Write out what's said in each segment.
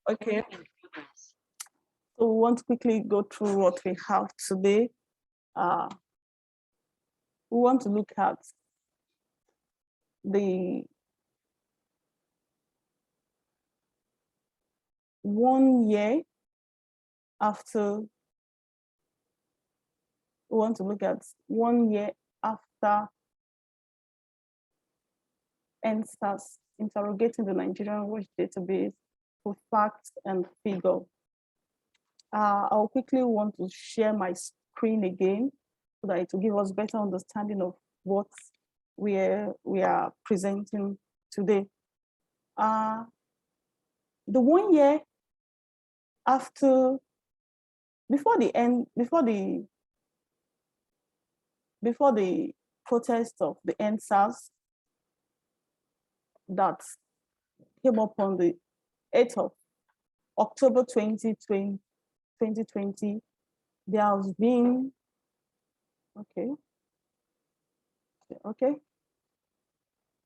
Okay. So we want to quickly go through what we have today. We want to look at the 1 year after. We want to look at 1 year after NSAs interrogating the Nigerian Watch database for facts and figure. I'll quickly want to share my screen again so that it will give us better understanding of what we are presenting today. The 1 year after, before the protest of the NSAs that came up on the 8th of October 2020, there has been, okay,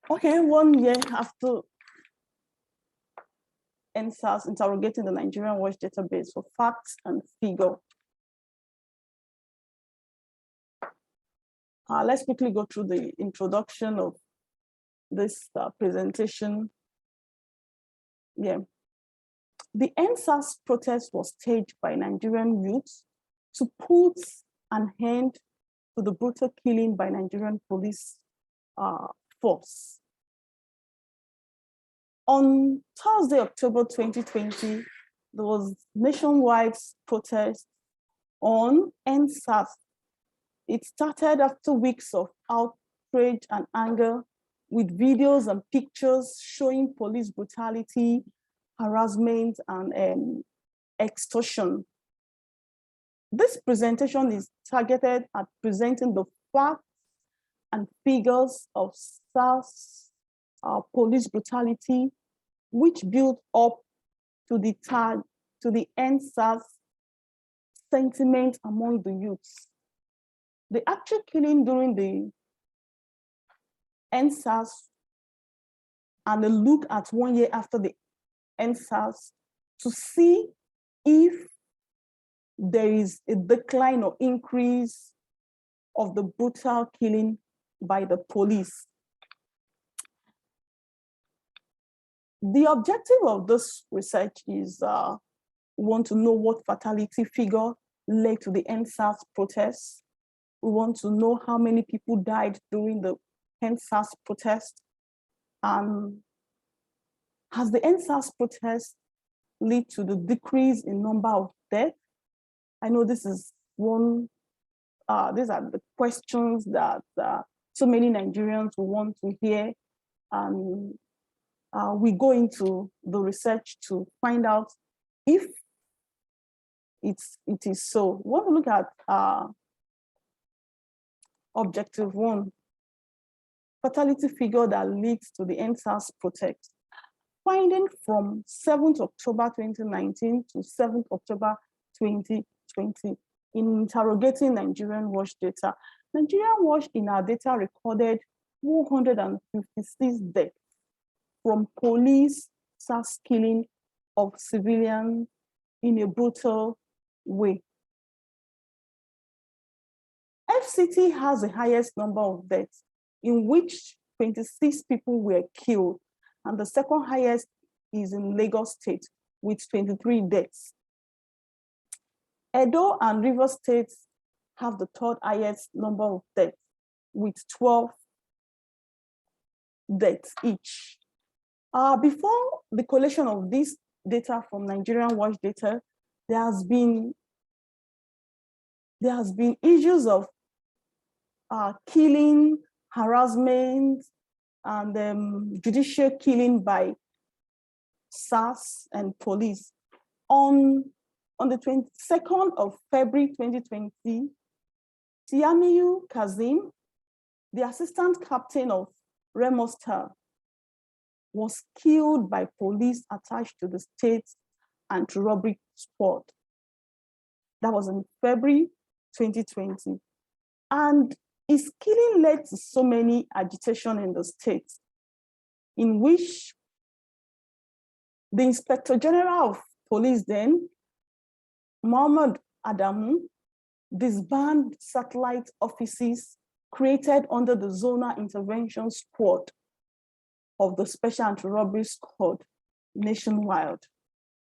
1 year after NSAs interrogating the Nigerian Watch database for facts and figure. Let's quickly go through the introduction of this presentation. Yeah. The NSAS protest was staged by Nigerian youths to put an end to the brutal killing by Nigerian police force. On Thursday, October 2020, there was nationwide protest on NSAS. It started after weeks of outrage and anger, with videos and pictures showing police brutality, harassment, and extortion. This presentation is targeted at presenting the facts and figures of SARS police brutality, which built up to the NSAS sentiment among the youths. The actual killing during the NSAS and a look at 1 year after the NSAS to see if there is a decline or increase of the brutal killing by the police. The objective of this research is we want to know what fatality figure led to the NSAS protests. We want to know how many people died during the NSAS protest. Has the NSAS protest lead to the decrease in number of deaths? I know this is one, these are the questions that so many Nigerians will want to hear. And we go into the research to find out if it is so. We want to look at objective 1, fatality figure that leads to the NSAS protest. Finding from 7th October 2019 to 7th October 2020 in interrogating Nigerian Watch data. Nigerian Watch in our data recorded 456 deaths from police SARS killing of civilians in a brutal way. FCT has the highest number of deaths, in which 26 people were killed, and the second highest is in Lagos State with 23 deaths. Edo and Rivers States have the third highest number of deaths with 12 deaths each. Before the collation of this data from Nigerian Watch data, there has been issues of killing, harassment, and judicial killing by SARS and police. On the 22nd of February 2020, Tiamiyu Kazim, the assistant captain of Remo Star, was killed by police attached to the state anti-robbery squad. That was in February 2020. And his killing led to so many agitation in the state, in which the Inspector General of police then, Muhammad Adamu, disbanded satellite offices created under the Zonal Intervention Squad of the Special Anti-Robbery Squad nationwide.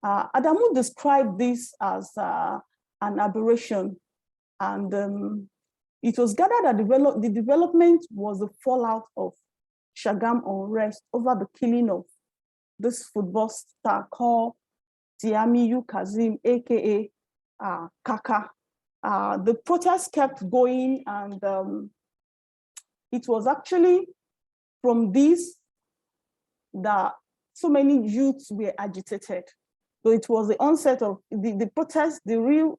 Adamu described this as an aberration, and it was gathered that the development was the fallout of Shagam unrest over the killing of this football star called Tiamiyu Kazim, aka Kaka. The protest kept going, and it was actually from this that so many youths were agitated. So it was the onset of the protest, the real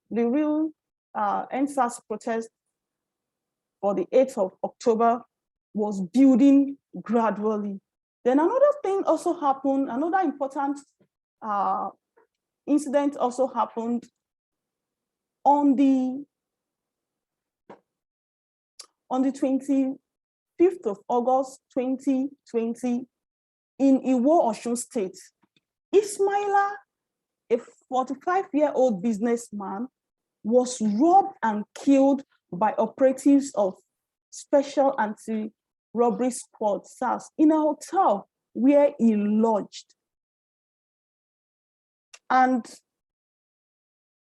NSAs protest for the 8th of October was building gradually. Then another thing also happened, another important incident also happened on the 25th of August 2020 in Iwo, Osun State. Ismaila, a 45-year-old businessman, was robbed and killed by operatives of Special Anti-Robbery Squad, SARS, in a hotel where he lodged. And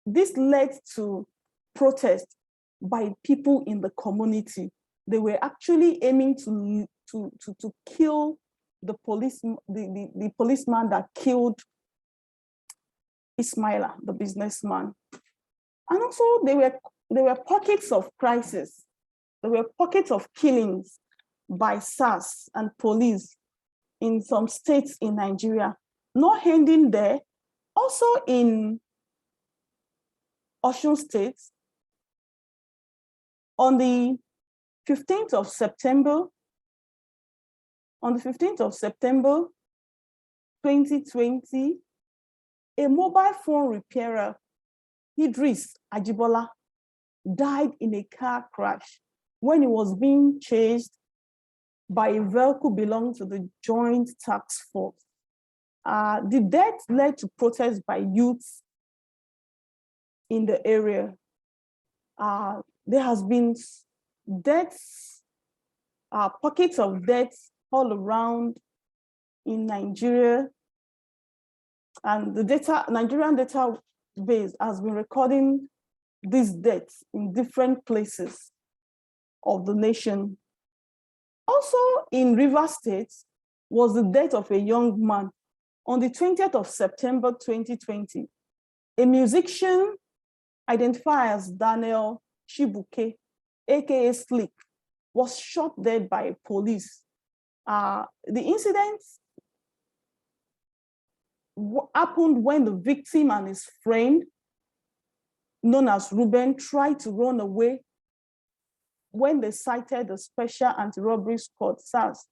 this led to protests by people in the community. They were actually aiming to kill the policeman that killed Ismaila, the businessman. And also there were pockets of crisis. There were pockets of killings by SARS and police in some states in Nigeria. Not ending there, also in Osun State, on the 15th of September, 2020, a mobile phone repairer, Idris Ajibola, died in a car crash when he was being chased by a vehicle belonging to the Joint Task Force. The death led to protests by youths in the area. There has been deaths, pockets of deaths all around in Nigeria, and the Nigerian database has been recording these deaths in different places of the nation. Also in Rivers State was the death of a young man on the 20th of September 2020. A musician identified as Daniel Chibuke, aka Slick, was shot dead by police. The incident happened when the victim and his friend, known as Ruben, tried to run away when they sighted the Special Anti-Robbery Squad, SARS,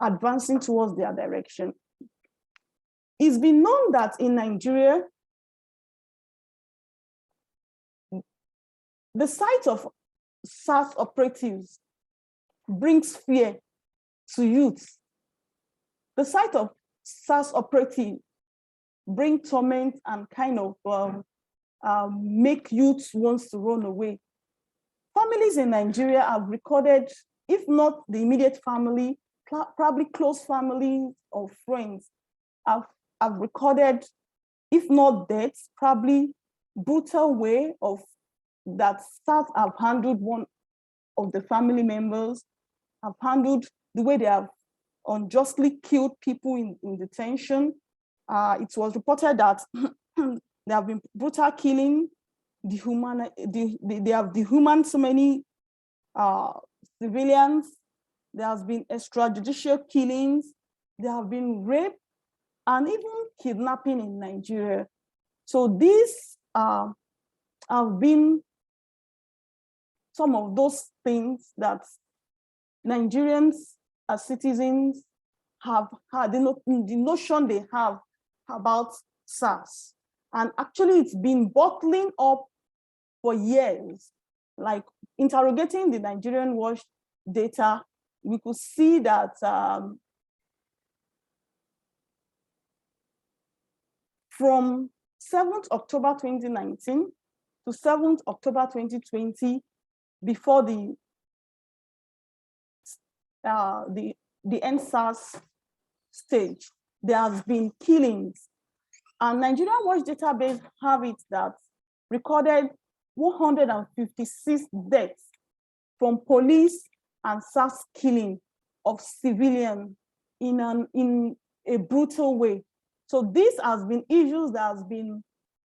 advancing towards their direction. It's been known that in Nigeria, the sight of SARS operatives brings fear to youth. The sight of SARS operatives bring torment and kind of make youth wants to run away. Families in Nigeria have recorded, if not the immediate family, probably close families or friends have recorded, if not deaths, probably brutal way of that SARS have handled one of the family members, have handled the way they have unjustly killed people in detention. It was reported that there have been brutal killing, they have dehumanized so many civilians. There has been extrajudicial killings. There have been rape and even kidnapping in Nigeria. So these have been some of those things that Nigerians as citizens have had, the notion they have about SARS. And actually it's been bottling up for years. Like interrogating the Nigerian Watch data, we could see that from 7th October 2019 to 7th October 2020, before the NSAS stage, there has been killings. And Nigerian Watch database have it that recorded 156 deaths from police and SARS killing of civilians in a brutal way. So this has been issues that has been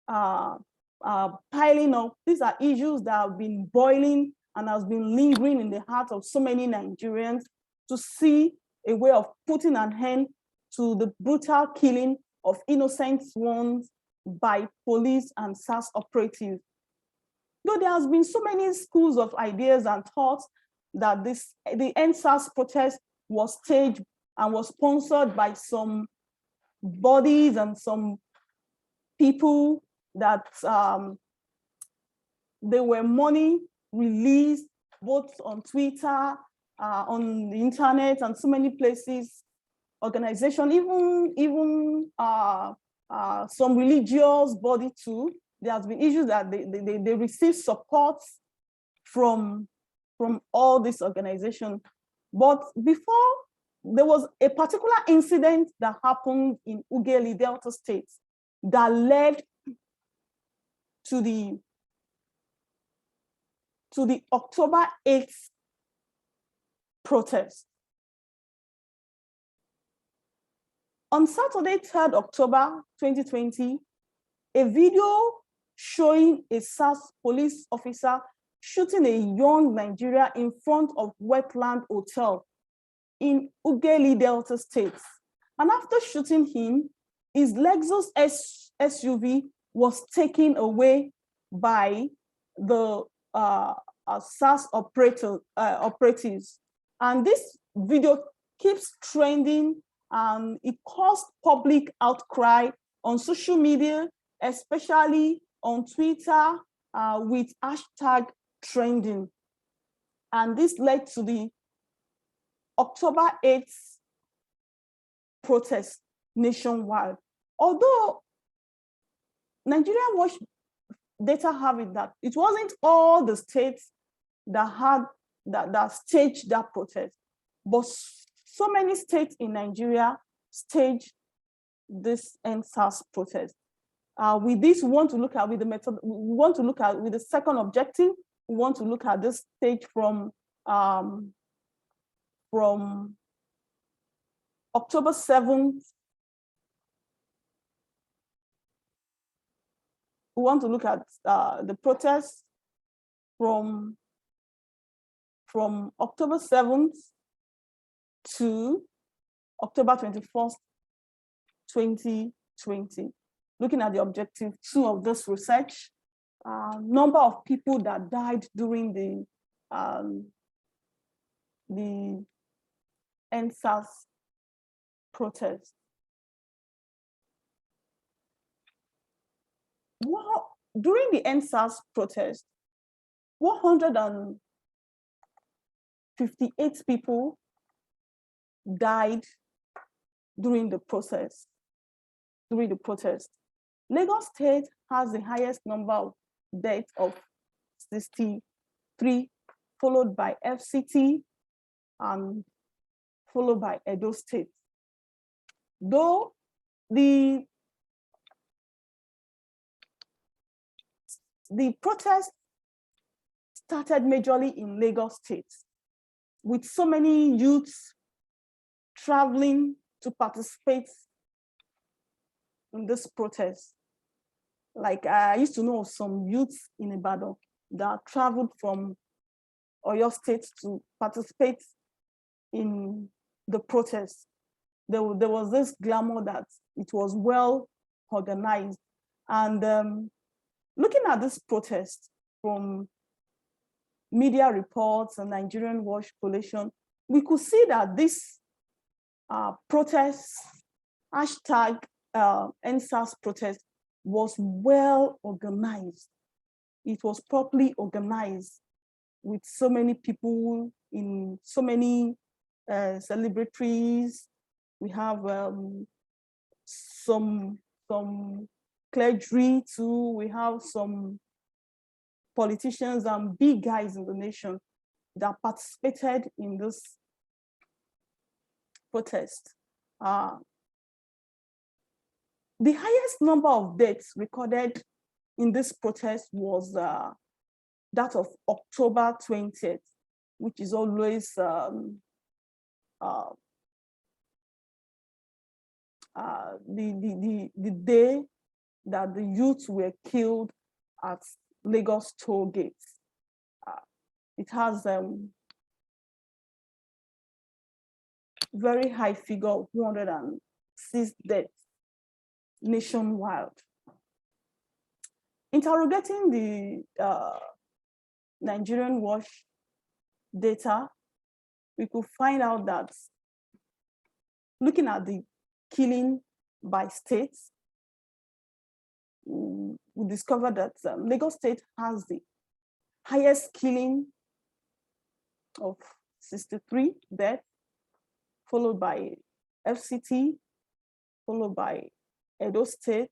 piling up. These are issues that have been boiling and has been lingering in the heart of so many Nigerians, to see a way of putting an end to the brutal killing of innocent ones by police and SARS operatives. Though there has been so many schools of ideas and thoughts that the NSAS protest was staged and was sponsored by some bodies and some people, that there were money released both on Twitter, on the internet, and so many places, organization, even some religious body too. There has been issues that they receive support from all this organization. But before, there was a particular incident that happened in Ughelli, Delta State, that led to the October 8th protest. On Saturday, 3rd October 2020, a video showing a SARS police officer shooting a young Nigerian in front of Wetland Hotel in Ughelli, Delta State. And after shooting him, his Lexus SUV was taken away by the SARS operatives. And this video keeps trending, and it caused public outcry on social media, especially on Twitter, with hashtag trending. And this led to the October 8th protest nationwide. Although Nigerian Watch data have it that it wasn't all the states that had that staged that protest, but so many states in Nigeria staged this NSAS protest. With this, we want to look at with the method. We want to look at with the second objective. We want to look at this stage from October 7th. We want to look at the protests from October 7th to October 21st, 2020. Looking at the objective 2 of this research, number of people that died during the NSAS protest. Well, during the NSAS protest, 158 people died during the protest. Lagos State has the highest number of deaths of 63, followed by FCT, and followed by Edo State. Though the protest started majorly in Lagos State, with so many youths traveling to participate in this protest. Like, I used to know some youths in Ibadan that traveled from Oyo State to participate in the protest. There was this glamour that it was well organized. And looking at this protest from media reports and Nigerian Watch Coalition, we could see that this protest, hashtag NSAS protest, was well organized. It was properly organized with so many people in so many celebrities. We have some clergy too. We have some politicians and big guys in the nation that participated in this protest. The highest number of deaths recorded in this protest was that of October 20th, which is always the day that the youth were killed at Lagos toll gates. It has very high figure of 106 deaths nationwide. Interrogating the Nigerian Watch data, we could find out that looking at the killing by states, we discovered that Lagos State has the highest killing of 63 deaths, followed by FCT, followed by Edo State.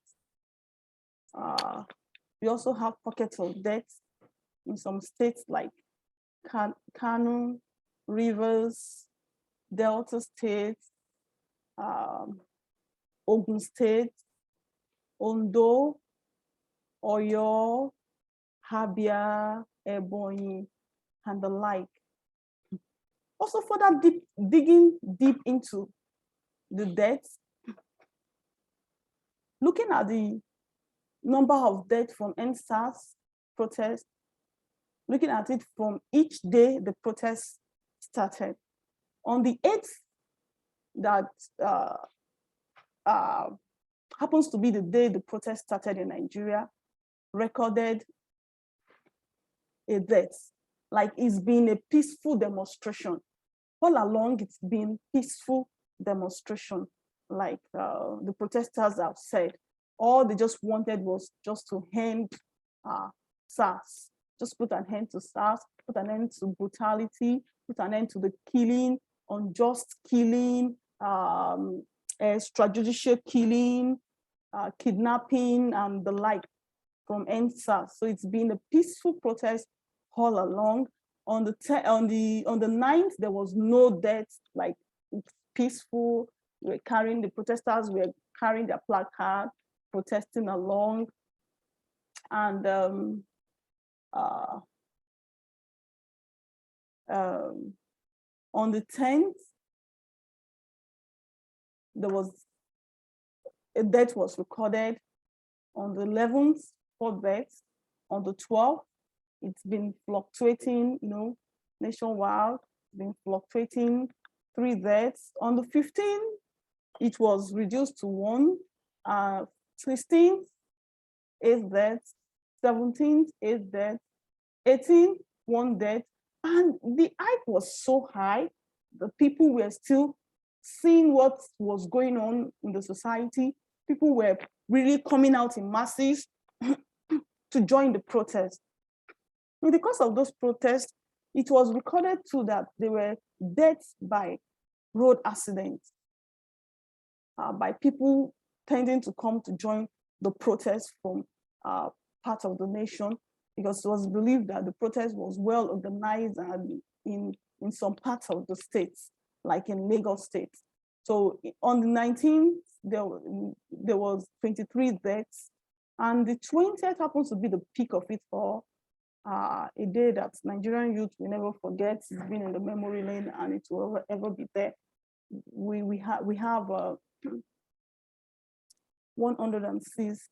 We also have pockets of deaths in some states like Kano, Rivers, Delta State, Ogun State, Ondo, Oyo, Abia, Ebonyi, and the like. Also further digging deep into the deaths, looking at the number of deaths from NSAs protest, looking at it from each day the protest started. On the 8th, that happens to be the day the protest started in Nigeria, recorded a death. Like, it's been a peaceful demonstration. All along, it's been peaceful demonstration. Like the protesters have said, all they just wanted was just to end SARS, just put an end to SARS, put an end to brutality, put an end to the killing, unjust killing, extrajudicial killing, kidnapping, and the like from NSAS. So it's been a peaceful protest all along. On the 9th, there was no deaths. Like, it's peaceful. The protesters were carrying their placard, protesting along. And on the 10th, a death was recorded. On the 11th, 4 deaths. On the 12th, it's been fluctuating, nationwide, been fluctuating, 3 deaths. On the 15th, it was reduced to 1. 16th, 8 deaths. 17th, 8 deaths. 18th, 1 death. And the hike was so high, the people were still seeing what was going on in the society. People were really coming out in masses to join the protest. In the course of those protests, it was recorded too that there were deaths by road accidents, by people tending to come to join the protest from part of the nation, because it was believed that the protest was well organized and in some parts of the states, like in Lagos State. So on the 19th, there was 23 deaths, and the 20th happens to be the peak of it all. A day that Nigerian youth will never forget. It's been in the memory lane, and it will ever be there. We have 106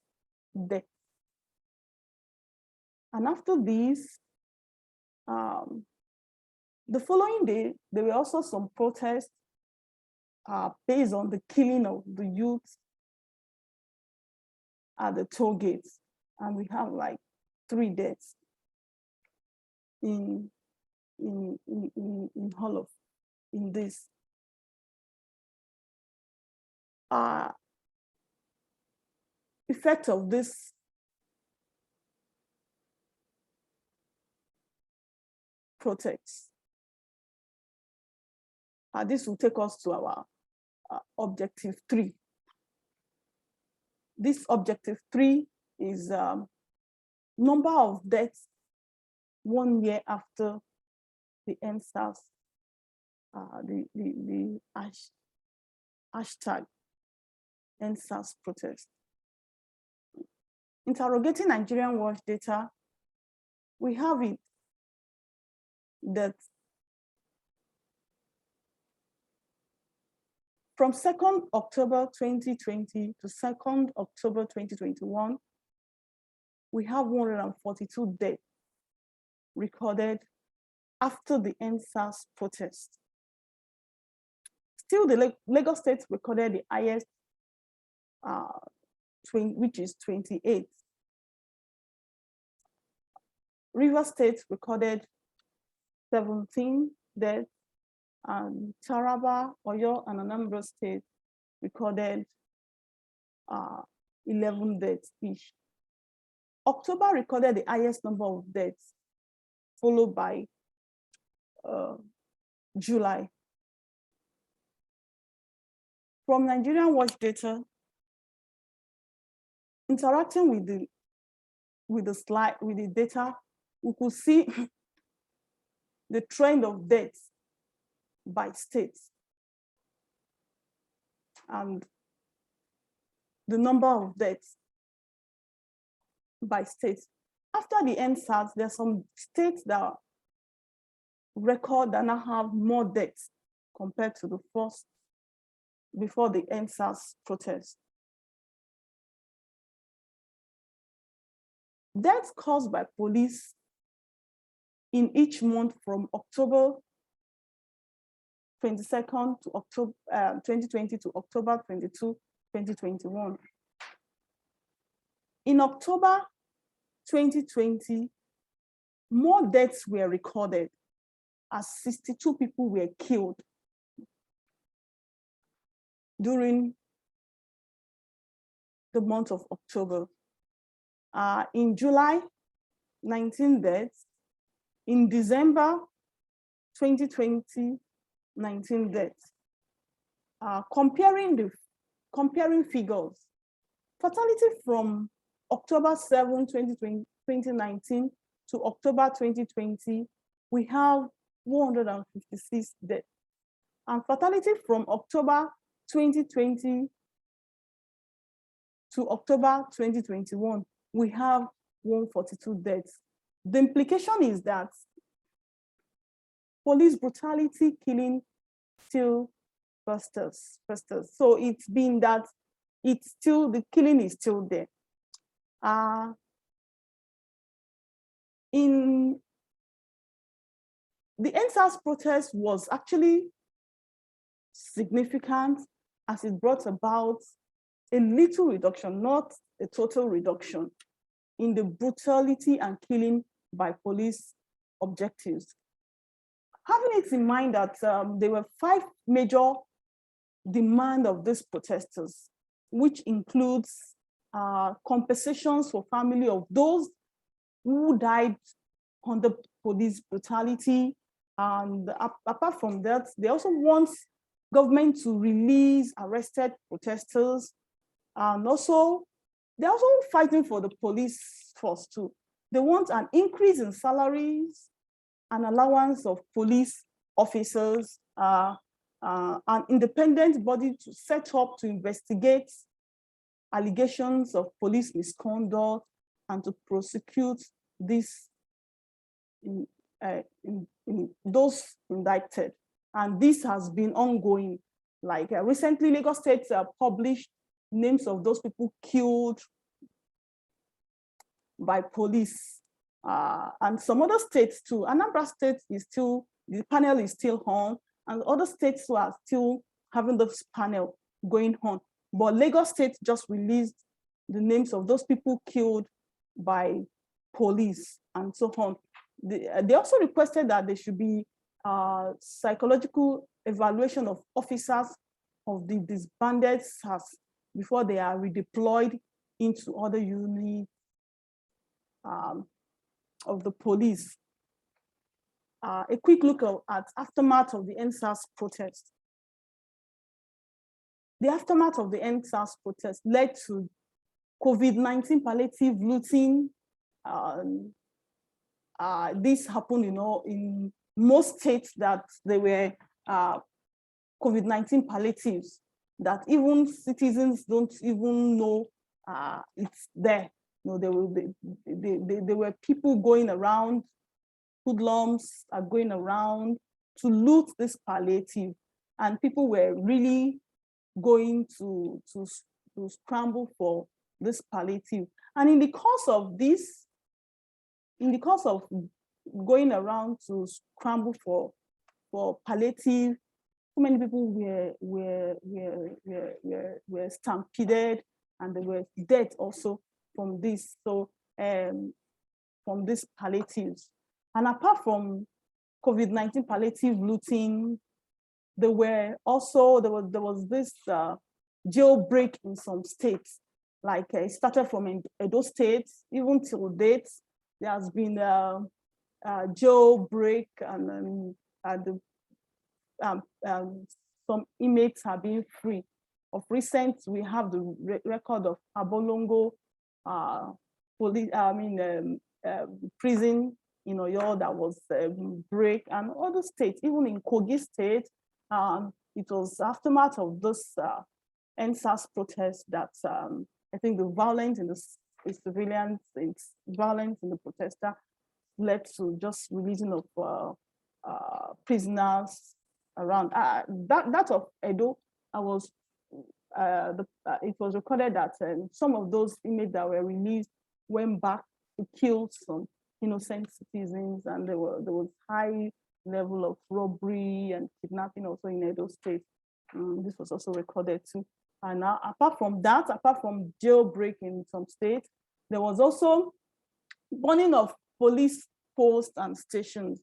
deaths. And after this, the following day, there were also some protests based on the killing of the youth at the toll gates. And we have like 3 deaths in this. Effect of this protest. This will take us to our objective 3. This objective 3 is number of deaths 1 year after the NSAS, the hashtag NSAS Protest. Interrogating Nigerian watch data, we have it that from 2nd October 2020 to 2nd October 2021, we have 142 deaths recorded after the NSAS protest. Still, the Lagos State recorded the highest, which is 28. Rivers State recorded 17 deaths, and Taraba, Oyo, and Anambra State recorded 11 deaths each. October recorded the highest number of deaths, followed by July. From Nigerian watch data, interacting with the data, we could see the trend of deaths by states and the number of deaths by states. After the NSAS, there are some states that record that now have more deaths compared to the first before the NSAS protest. Deaths caused by police in each month from October 22nd to October 2020 to October 22, 2021. In October 2020, more deaths were recorded as 62 people were killed during the month of October. In July, 19 deaths. In December 2020, 19 deaths. Comparing figures, fatality from October 7, 2019 to October 2020, we have 156 deaths. And fatality from October 2020 to October 2021, we have 142 deaths. The implication is that police brutality killing still festers. So it's been that it's still, the killing is still there. In the NSAS protest was actually significant as it brought about a little reduction, not a total reduction, in the brutality and killing by police objectives. Having it in mind that there were 5 major demands of these protesters, which includes compensations for family of those who died under police brutality. And apart from that, they also want government to release arrested protesters. And also, they're also fighting for the police force too. They want an increase in salaries, an allowance of police officers, an independent body to set up to investigate allegations of police misconduct and to prosecute this in those indicted. And this has been ongoing. Like recently, Lagos State published names of those people killed by police, and some other states too. Anambra State is still, the panel is still on, and other states who are still having this panel going on. But Lagos State just released the names of those people killed by police and so on. They also requested that there should be psychological evaluation of officers of the disbanded SARS before they are redeployed into other units of the police. A quick look at aftermath of the NSAS protest. The aftermath of the NSAS protest led to COVID-19 palliative looting. This happened, in most states that there were COVID-19 palliatives that even citizens don't even know it's there. There were people going around, hoodlums are going around to loot this palliative, and people were really going to scramble for this palliative. And in the course of this, going around to scramble for palliative, so many people were stampeded, and there were deaths also from this. So from these palliatives. And apart from COVID-19 palliative looting, there was this jailbreak in some states. Like it started from Edo State, even till date, there has been jailbreak, and some inmates have been free. Of recent, we have the record of Abolongo prison in Oyo that was break, and other states, even in Kogi State. It was aftermath of this NSAs protest that I think the violence in the civilians, violence in the protester led to just releasing of prisoners around. That of Edo, it was recorded that some of those inmates that were released went back to kill some innocent citizens, and there was high level of robbery and kidnapping also in Edo State. This was also recorded too. And now, apart from jailbreak in some states, there was also burning of police posts and stations.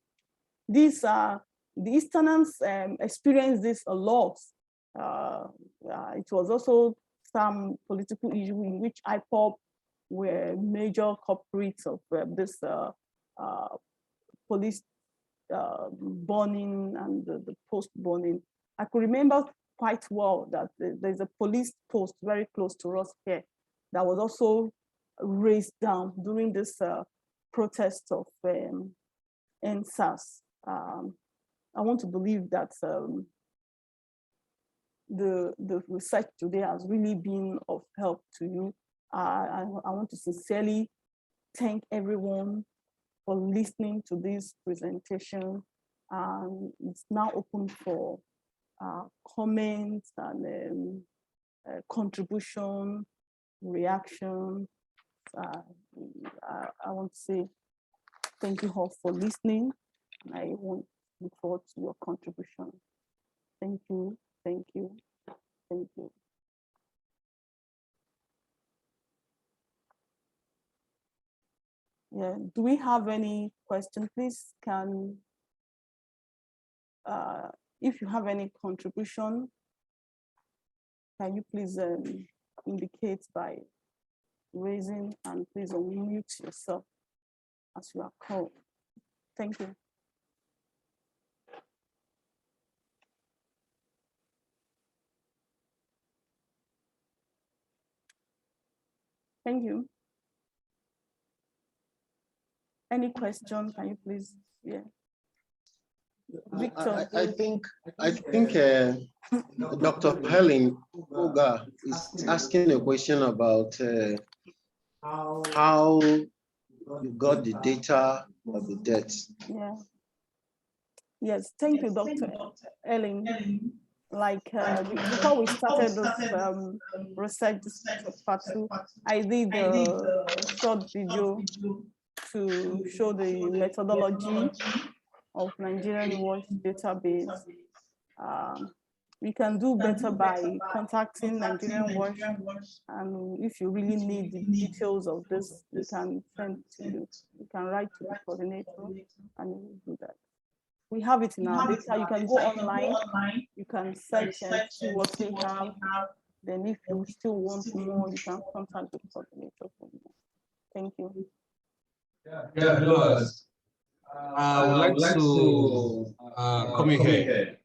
These the Easterners experienced this a lot. It was also some political issue in which IPOB were major culprits of this police burning and the post burning. I could remember quite well that there's a police post very close to us here that was also raised down during this protest of NSAS. I want to believe that the research today has really been of help to you. I want to sincerely thank everyone for listening to this presentation. It's now open for comments and contribution, reaction. I want to say thank you all for listening. I want to look forward to your contribution. Thank you, thank you, thank you. Yeah, do we have any questions? Please if you have any contribution, can you please indicate by raising, and please unmute yourself as you are called. Thank you. Thank you. Any question? Can you please? Yeah. Victor. I think Dr. Helen Oga is asking a question about how you got the data of the deaths. Yeah. Yes, thank you, Dr. Ellen. Like before we started this research part 2, I did a short video to show the methodology of Nigerian Watch database. We can do better by contacting Nigerian Watch, and if you really need the details of this, we can send to you. You can write to the coordinator, and we'll do that. We have it in our data. You can go online, you can search and see what we have. Then if you still want more, you can contact the coordinator for more. Thank you. Yeah, hello. I would like to come in here.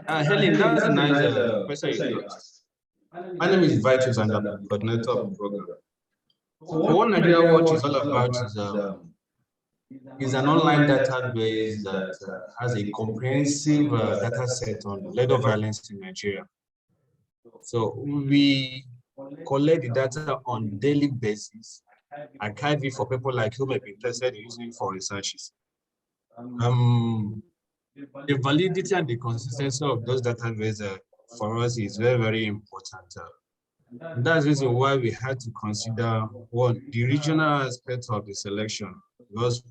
Helen, that's a nice question you asked. My name is Vitus, and I'm the coordinator of the program. So what Nigeria Watch is all about is an online database that has a comprehensive data set on legal violence in Nigeria. So we collect the data on daily basis, archive it for people like you may be interested in using it for researches. The validity and the consistency of those databases for us is very, very important. And that's the reason why we had to consider the regional aspect of the selection, because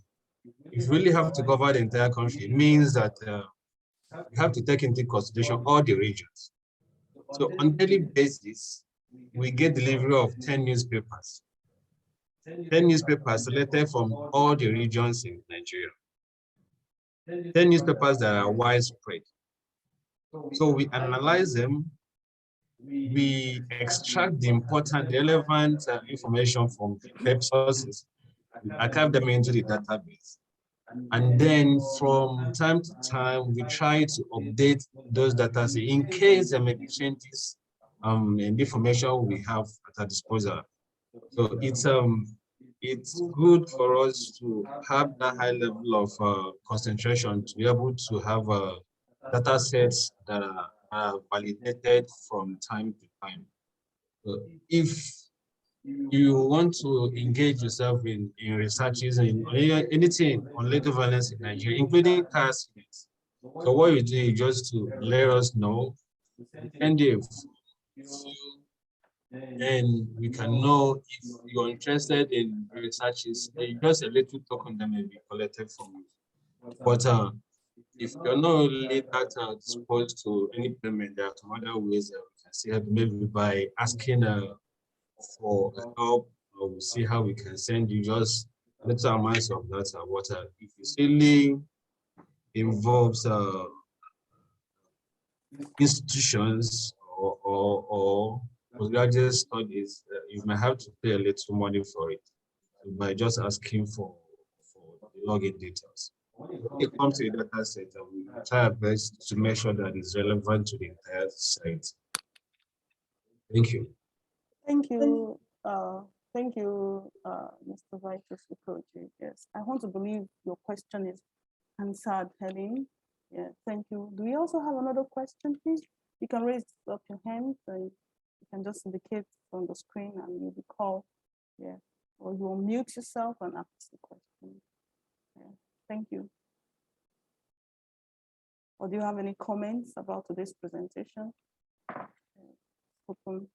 if you really have to cover the entire country, it means that you have to take into consideration all the regions. So on a daily basis, we get delivery of 10 newspapers. 10 newspapers selected from all the regions in Nigeria. 10 newspapers that are widespread. So we analyze them, we extract the important, relevant information from the web sources, we archive them into the database. And then from time to time, we try to update those data in case there may be changes in the information we have at our disposal. So it's good for us to have that high level of concentration to be able to have data sets that are validated from time to time. So if you want to engage yourself in researches and anything on legal violence in Nigeria, including car accidents. So what you do is just to let us know, and then we can know if you're interested in researches. Just a little token that may be collected from you. But if you're not really that disposed to any payment, there are some other ways that we can see help, maybe by asking for help, or we'll see how we can send you just little amounts of data. If it really involves institutions or postgraduate studies, you may have to pay a little money for it by just asking for the login details. When it comes to the data set, we try our best to make sure that it's relevant to the entire site. Thank you. Thank you. Thank you, Mr. Vitus Ukoji. Yes, I want to believe your question is answered, Helen. Yeah, thank you. Do we also have another question, please? You can raise up your hand and you can just indicate on the screen and you'll be called. Yeah, or you will mute yourself and ask the question. Yeah, thank you. Or do you have any comments about today's presentation? Open.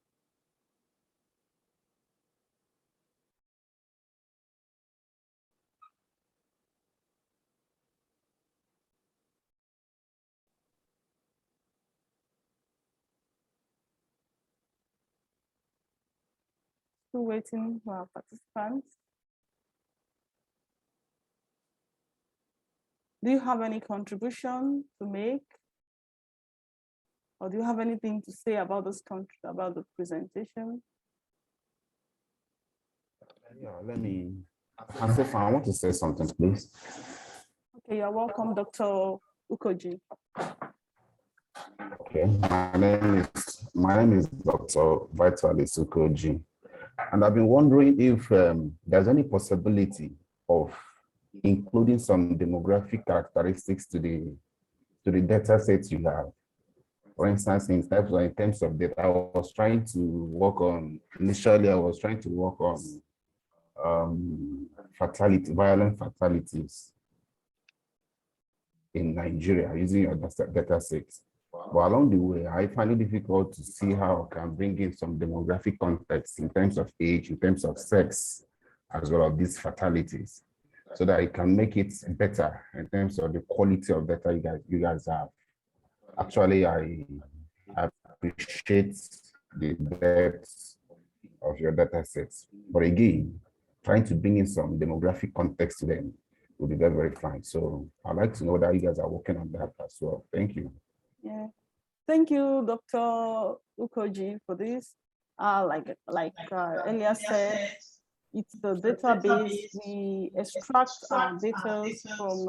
Still waiting for our participants. Do you have any contribution to make? Or do you have anything to say about this country, about the presentation? Yeah, I want to say something, please. Okay, you're welcome, Dr. Ukoji. Okay, my name is Dr. Vitalis Ukoji, and I've been wondering if there's any possibility of including some demographic characteristics to the data sets you have. For instance, in terms of data, I was trying to work on violent fatalities in Nigeria using your data sets. But along the way, I find it difficult to see how I can bring in some demographic context in terms of age, in terms of sex, as well as these fatalities, so that it can make it better in terms of the quality of data you guys have. Actually, I appreciate the depth of your data sets. But again, trying to bring in some demographic context to them will be very, very fine. So I'd like to know that you guys are working on that as well. Thank you. Yeah, thank you, Dr. Ukoji, for this. Like earlier said, it's the database. We extract our data from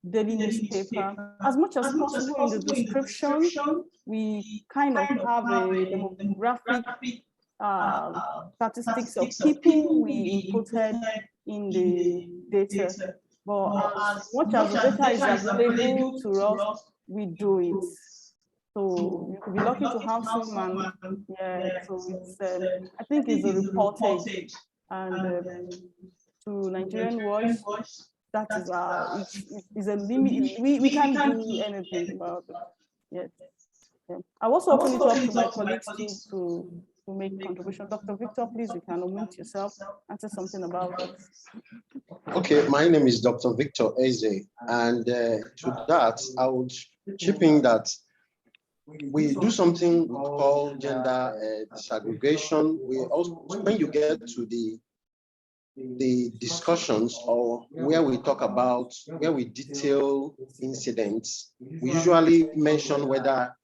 daily newspaper. As much as possible in the description, we kind of have a demographic statistics of people we inputted in the data. But as much as the data is available to us, we do it. So you could be lucky to have someone, yeah, so it's, I think it's a reportage, and to Nigerian Voice, that is it's a limit. We can't do anything about it yet. Yeah. I also open it up to my colleagues to make contribution. Dr. Victor, please, you can unmute yourself and say something about it. Okay, my name is Dr. Victor Eze, and to that, I would chip in that we do something called gender disaggregation. We also, when you get to the discussions or where we talk about, where we detail incidents, we usually mention whether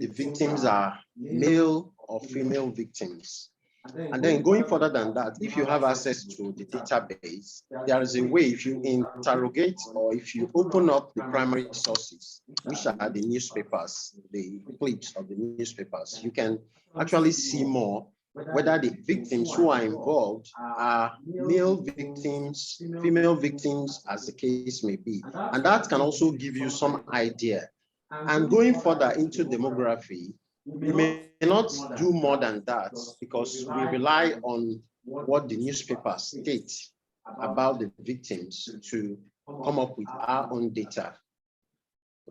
the victims are male or female victims. And then going further than that, if you have access to the database, there is a way, if you interrogate or if you open up the primary sources, which are the newspapers, the clips of the newspapers, you can actually see more whether the victims who are involved are male victims, female victims, as the case may be. And that can also give you some idea. And going further into demography, we may not do more than that because we rely on what the newspapers state about the victims to come up with our own data.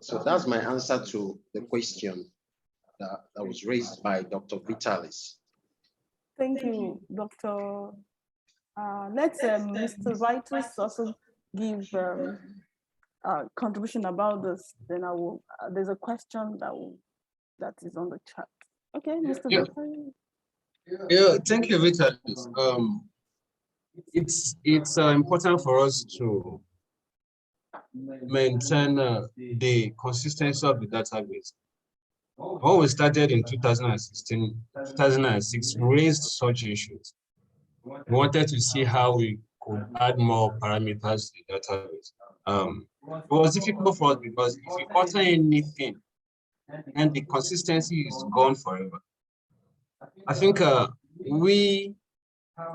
So that's my answer to the question that was raised by Dr. Vitalis. Thank you, Dr. Let's Mr. Vitus also give a contribution about this. Then I will. There's a question that is on the chat. Okay, Mr. Yeah. Vitus. Yeah, thank you, Vitalis. It's important for us to maintain the consistency of the database. When we started in 2016, 2006, we raised such issues. We wanted to see how we could add more parameters to the database. It was difficult for us because if you alter anything and the consistency is gone forever. I think we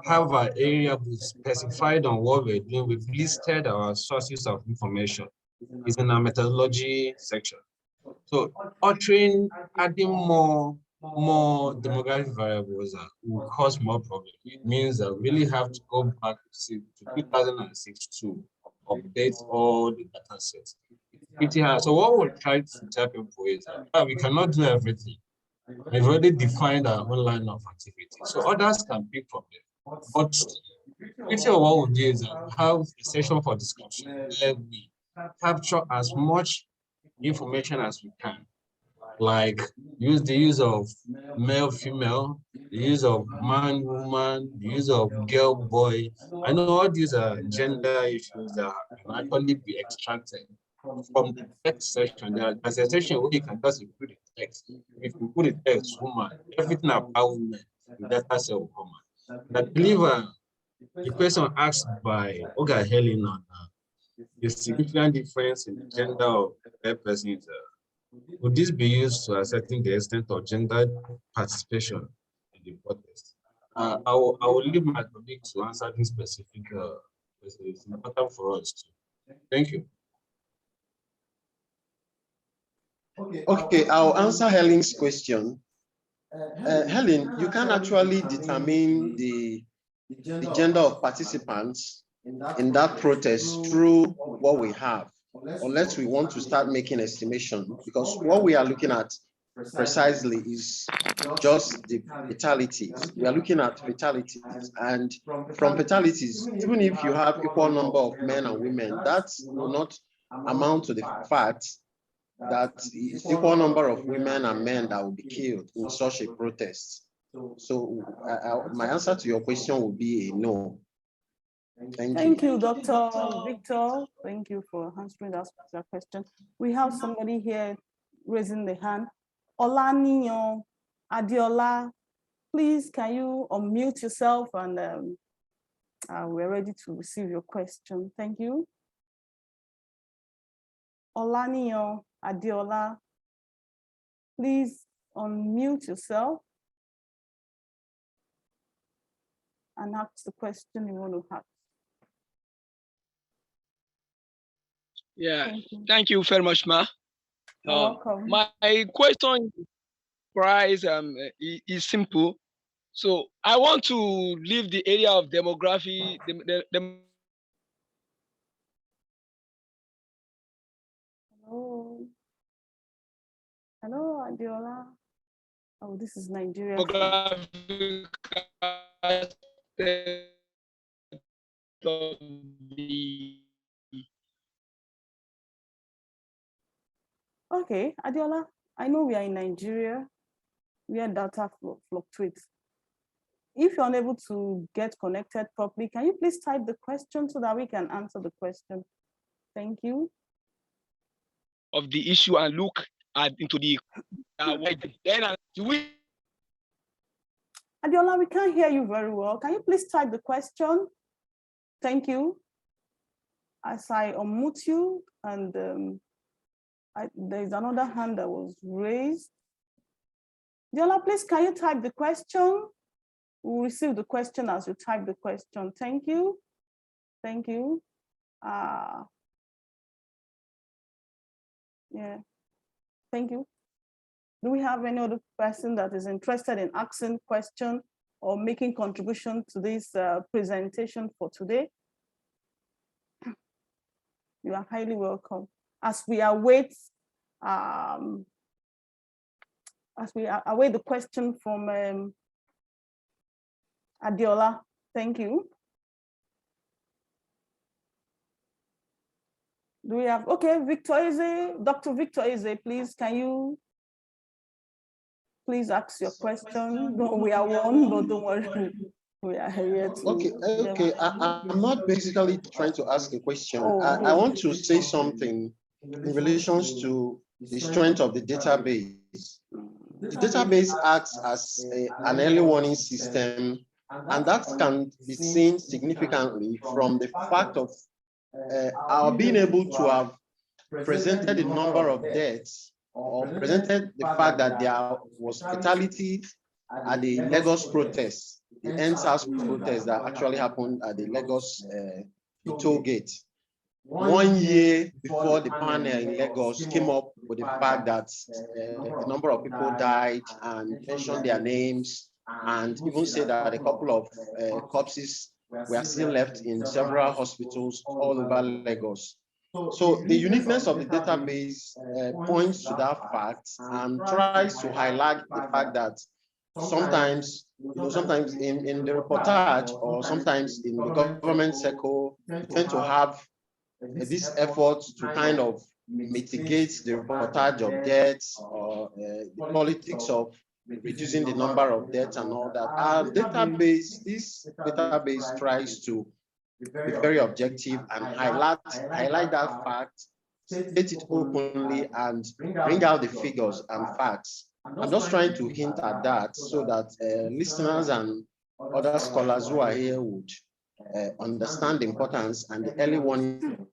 have an area specified on what we're doing. We've listed our sources of information. It's in our methodology section. So altering, adding more demographic variables will cause more problems. It means that we really have to go back to 2006 to update all the data sets. It's pretty hard. So what we'll try to tell people is that we cannot do everything. We've already defined our own line of activity. So others can pick from them. But pretty of what we do is have a section for description where we capture as much information as we can, like the use of male, female, the use of man, woman, the use of girl, boy. I know all these are gender issues that can actually be extracted from the text section. There's a section where you can just include the text. If you put the text woman, everything about women, the data set will come out. And I believe the question asked by Oga Helen on the significant difference in the gender of a person is, would this be used to ascertain the extent of gender participation in the protest? I will leave my colleague to answer this specific question. It's important for us too. Thank you. Okay, I'll answer Helen's question. Helen, you can actually determine the gender of participants in that protest through what we have, unless we want to start making estimation, because what we are looking at precisely is just the fatalities. We are looking at fatalities, and from fatalities, even if you have equal number of men and women, that will not amount to the fact that it's equal number of women and men that will be killed in such a protest. So my answer to your question would be a no. Thank you, Dr. Victor. Thank you for answering that question. We have somebody here raising the hand. Olaniyo Adiola, please, can you unmute yourself, and we're ready to receive your question. Thank you. Olaniyo Adiola, please unmute yourself. and ask the question you want to ask. Yeah, thank you very much, Ma. You're welcome. My question price is simple. So I want to leave the area of demography, Hello. Hello, Adiola. Oh, this is Nigeria. demographic aspect of the. Okay, Adiola, I know we are in Nigeria where data fluctuates. If you're unable to get connected properly, can you please type the question so that we can answer the question? Thank you. Of the issue and look into the then do we. Adiola, we can't hear you very well. Can you please type the question? Thank you. As I unmute you, and there is another hand that was raised. Adiola, please, can you type the question? We'll receive the question as you type the question. Thank you. Thank you. Yeah, thank you. Do we have any other person that is interested in asking question or making contribution to this presentation for today? You are highly welcome. As we await the question from Adiola, thank you. Do we have, okay, Victor Eze, Dr. Victor Eze, please, can you please ask your question? No, we are one, but don't worry. We are here to. Okay. I'm not basically trying to ask a question. I want to say something in relation to the strength of the database. The database acts as an early warning system, and that can be seen significantly from the fact of our being able to have presented the number of deaths or presented the fact that there was fatality at the Lagos protest, the NSAs protest that actually happened at the Lagos toll gate. 1 year before the panel in Lagos came up with the fact that a number of people died and mentioned their names, and even said that a couple of corpses were still left in several hospitals all over Lagos. So the uniqueness of the database points to that fact and tries to highlight the fact that sometimes, sometimes in the reportage or sometimes in the government circle, we tend to have this effort to kind of mitigate the reportage of deaths or the politics of reducing the number of deaths and all that. Our database, this database tries to be very objective and highlight that fact, state it openly, and bring out the figures and facts. I'm just trying to hint at that so that listeners and other scholars who are here would understand the importance and the early warning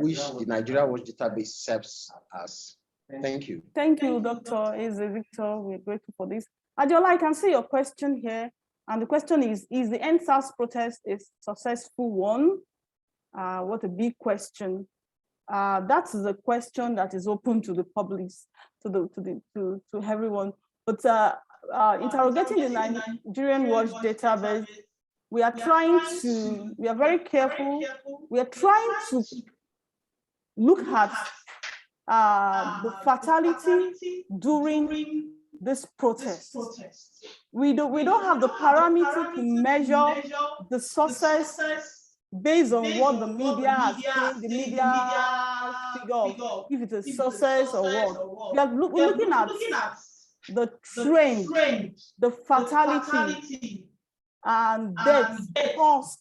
which the Nigeria Watch database serves as. Thank you. Thank you, Dr. Eze Victor. We're grateful for this. Adiola, I can see your question here. And the question is the NSAS protest a successful one? What a big question. That's the question that is open to the public, to everyone. But interrogating the Nigerian Watch database, we are very careful. We are trying to look at the fatality during this protest. We don't have the parameter to measure the success based on what the media has said, the media figure, if it's a success or what. We're looking at the trend, the fatality, and deaths caused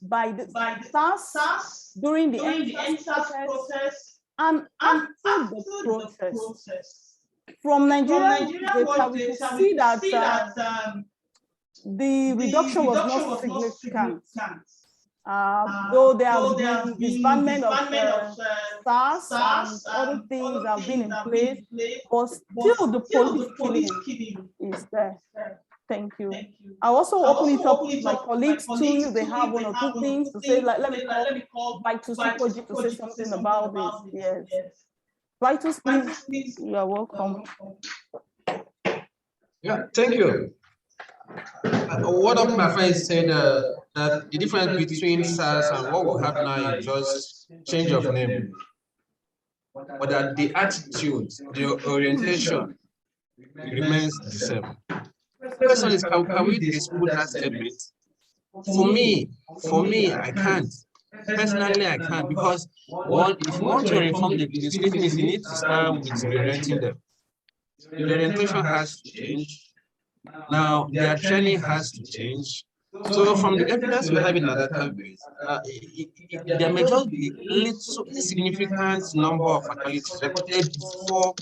by the SARS during the NSAS protest and after the protest. From Nigerian data, we could see that the reduction was not significant. Though there has been disbandment of SARS and other things have been in place, but still the police killing is there. Thank you. I'll also open it up to my colleagues too, if they have one or two things to say, like, let me call Vitus Sukoji to say something about this. Yes. Vitus, please, you are welcome. Yeah, thank you. One of my friends said that the difference between SARS and what we have now is just change of name, but that the attitude, the orientation remains the same. The question is, can we dispute that statement? For me, I can't. Personally, I can't, because one, if you want to reform the school things, you need to start with reorienting them. The orientation has to change. Now, their training has to change. So from the evidence we have in our database, there may just be little insignificant number of fatalities reported before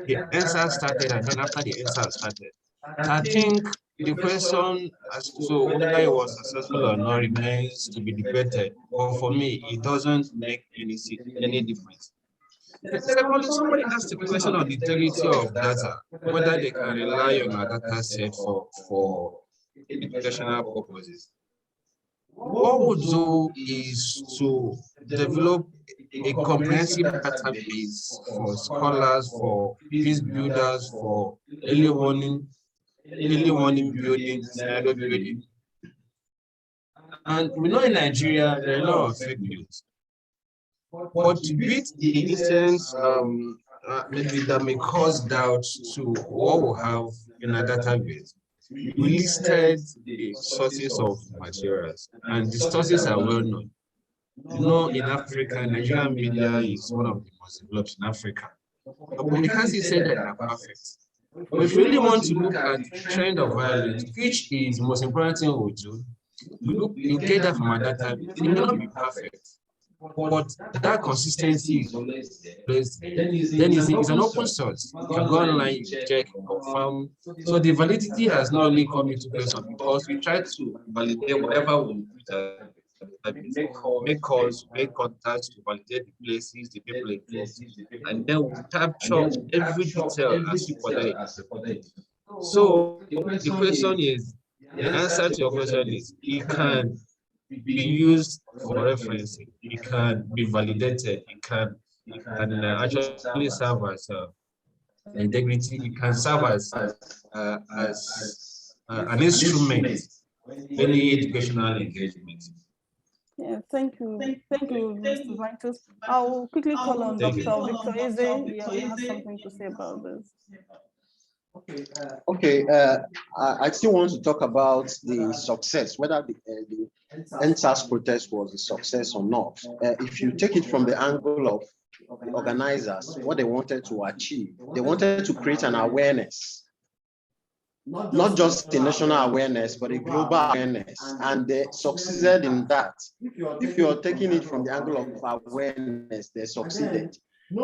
the NSAs started and then after the NSAs started. So I think the question as to whether it was successful or not remains to be debated. But for me, it doesn't make any difference. Secondly, somebody asked the question on the integrity of data, whether they can rely on a data set for educational purposes. What we do is to develop a comprehensive database for scholars, for peace builders, for early warning building, scenario building. And we know in Nigeria, there are a lot of fake news. But to beat the incidents, maybe that may cause doubt to what we have in our database, we listed the sources of materials, and the sources are well known. You know, in Africa, Nigerian media is one of the most developed in Africa. But we can't say that they are perfect. But if we really want to look at the trend of violence, which is the most important thing we do, you get that from our database. It may not be perfect, but that consistency is always there. Then it's an open source. You can go online, you check, confirm. So the validity has not only come into question because we try to validate whatever we make calls, make contacts to validate the places, the people involved, and then we capture every detail as reported. So the question is, the answer to your question is, it can be used for referencing, it can be validated, it can actually serve as integrity, it can serve as an instrument in any educational engagement. Yeah, thank you, Mr. Vitus. I'll quickly call on Dr. Victor Eze. Yeah, he has something to say about this. Okay, I still want to talk about the success, whether the NSAS protest was a success or not. If you take it from the angle of the organizers, what they wanted to achieve, they wanted to create an awareness, not just a national awareness, but a global awareness, and they succeeded in that. If you're taking it from the angle of awareness, they succeeded.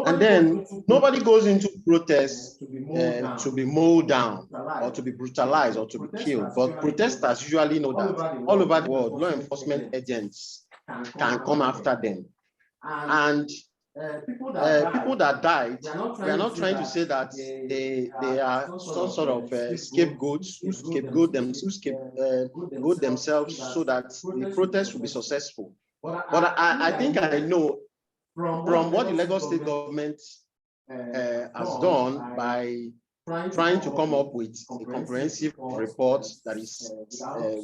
And then nobody goes into protests to be mowed down or to be brutalized or to be killed. But protesters usually know that all over the world, law enforcement agents can come after them. And people that died, we are not trying to say that they are some sort of scapegoats who scapegoat themselves so that the protest will be successful. But I think I know from what the Lagos state government has done by trying to come up with a comprehensive report that is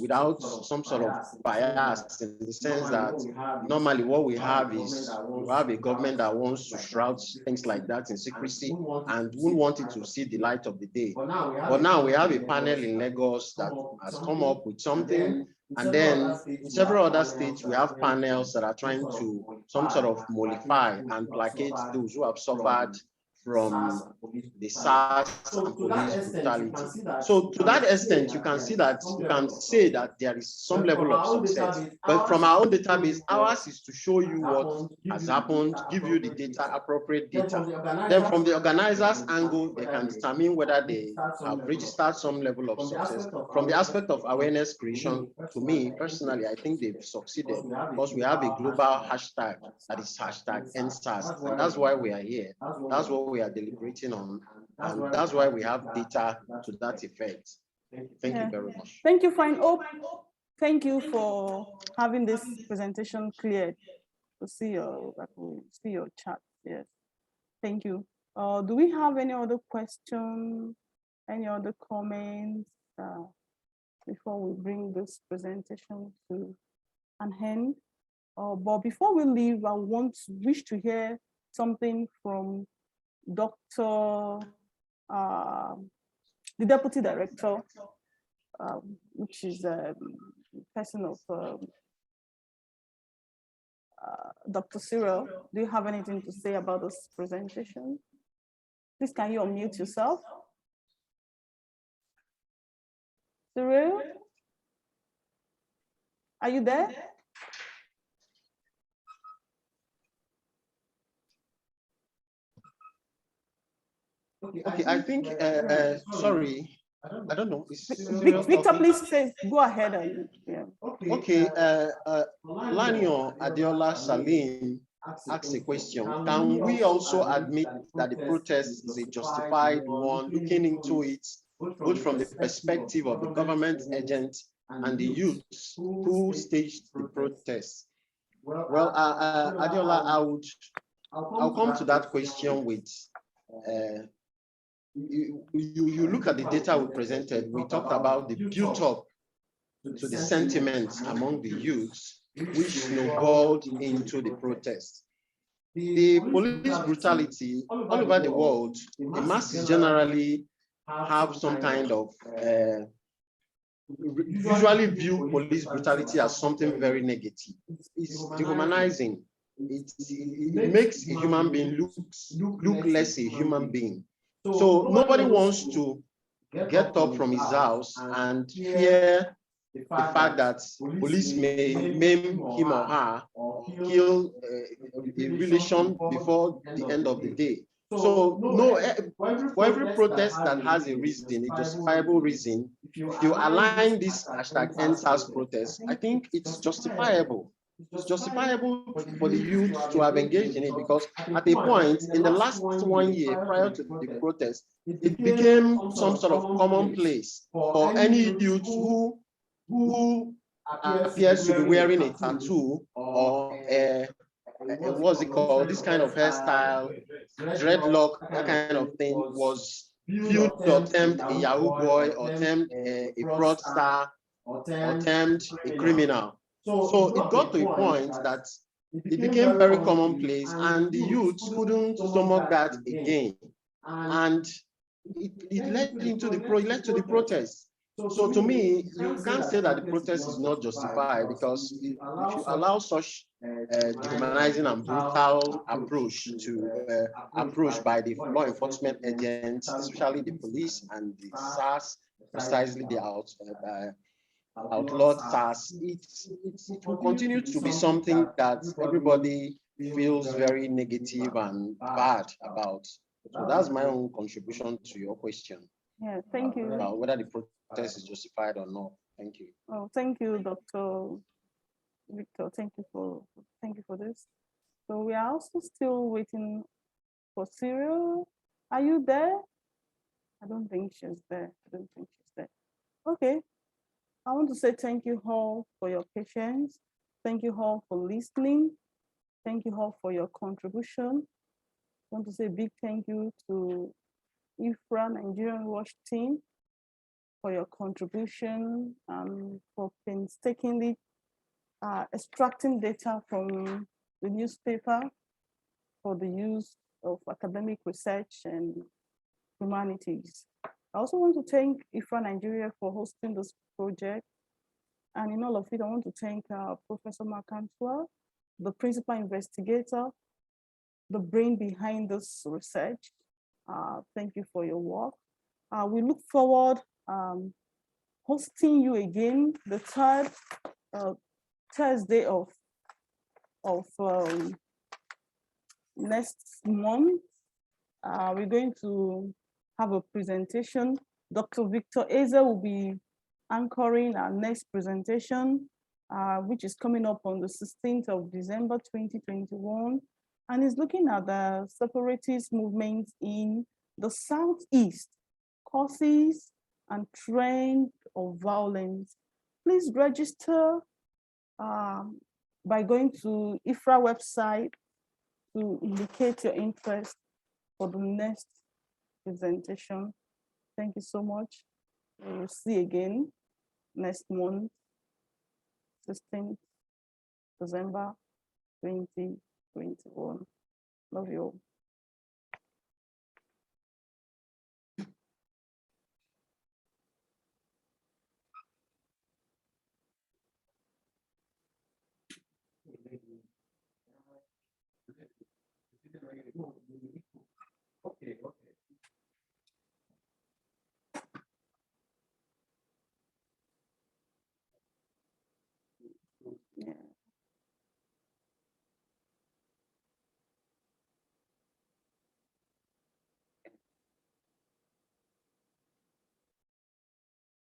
without some sort of bias, in the sense that normally what we have is you have a government that wants to shroud things like that in secrecy and wouldn't want it to see the light of the day. But now we have a panel in Lagos that has come up with something. And then in several other states, we have panels that are trying to some sort of mollify and placate those who have suffered from the SARS and police brutality. So to that extent, you can see that you can say that there is some level of success. But from our own database, ours is to show you what has happened, give you the data, appropriate data. Then from the organizers' angle, they can determine whether they have registered some level of success. From the aspect of awareness creation, to me personally, I think they've succeeded because we have a global hashtag that is hashtag NSAS, and that's why we are here. That's what we are deliberating on, and that's why we have data to that effect. Thank you very much. Thank you, Fine Hope. Thank you for having this presentation cleared. To see your chat. Yes. Thank you. Do we have any other questions? Any other comments before we bring this presentation to an end? But before we leave, I wish to hear something from Dr. The Deputy Director, which is a person of Dr. Cyril. Do you have anything to say about this presentation? Please, can you unmute yourself? Cyril, are you there? Okay, I think, sorry, I don't know. Victor, please say, go ahead. Okay, Lanio Adeola Salim asked a question. Can we also admit that the protest is a justified one, looking into it, both from the perspective of the government agent and the youths who staged the protest? Well, Adeola, I'll come to that question with, you look at the data we presented, we talked about the build-up to the sentiments among the youths, which snowballed into the protest. The police brutality all over the world, the masses generally have some kind of, usually view police brutality as something very negative. It's dehumanizing. It makes a human being look less a human being. So nobody wants to get up from his house and hear the fact that police may maim him or her or kill a relation before the end of the day. So no, for every protest that has a reason, a justifiable reason, if you align this hashtag NSAs Protest, I think it's justifiable. It's justifiable for the youth to have engaged in it, because at a point in the last 1 year prior to the protest, it became some sort of commonplace for any youth who appears to be wearing a tattoo or what's it called, this kind of hairstyle, dreadlock, that kind of thing, was viewed or termed a Yahoo boy, or termed a fraudster, or termed a criminal. So it got to a point that it became very commonplace, and the youths couldn't stomach that again, and it led to the protest. So to me, you can't say that the protest is not justified, because if you allow such dehumanizing and brutal approach by the law enforcement agents, especially the police and the SARS, precisely the outlawed SARS, it will continue to be something that everybody feels very negative and bad about. So that's my own contribution to your question. Yeah, thank you. Whether the protest is justified or not. Thank you. Oh, thank you, Dr. Victor. Thank you for this. So we are also still waiting for Cyril. Are you there? I don't think she's there. Okay. I want to say thank you all for your patience. Thank you all for listening. Thank you all for your contribution. I want to say a big thank you to IFRA-Nigeria Watch team for your contribution and for painstakingly extracting data from the newspaper for the use of academic research and humanities. I also want to thank IFRA-Nigeria for hosting this project. And in all of it, I want to thank Professor Makantua, the principal investigator, the brain behind this research. Thank you for your work. We look forward hosting you again the third Thursday of next month. We're going to have a presentation. Dr. Victor Eze will be anchoring our next presentation, which is coming up on the 16th of December 2021, and is looking at the separatist movements in the Southeast, causes, and trend of violence, please register by going to IFRA website to indicate your interest for the next presentation. Thank you so much. We will see again next month, 16th December 2021. Love you all. Okay.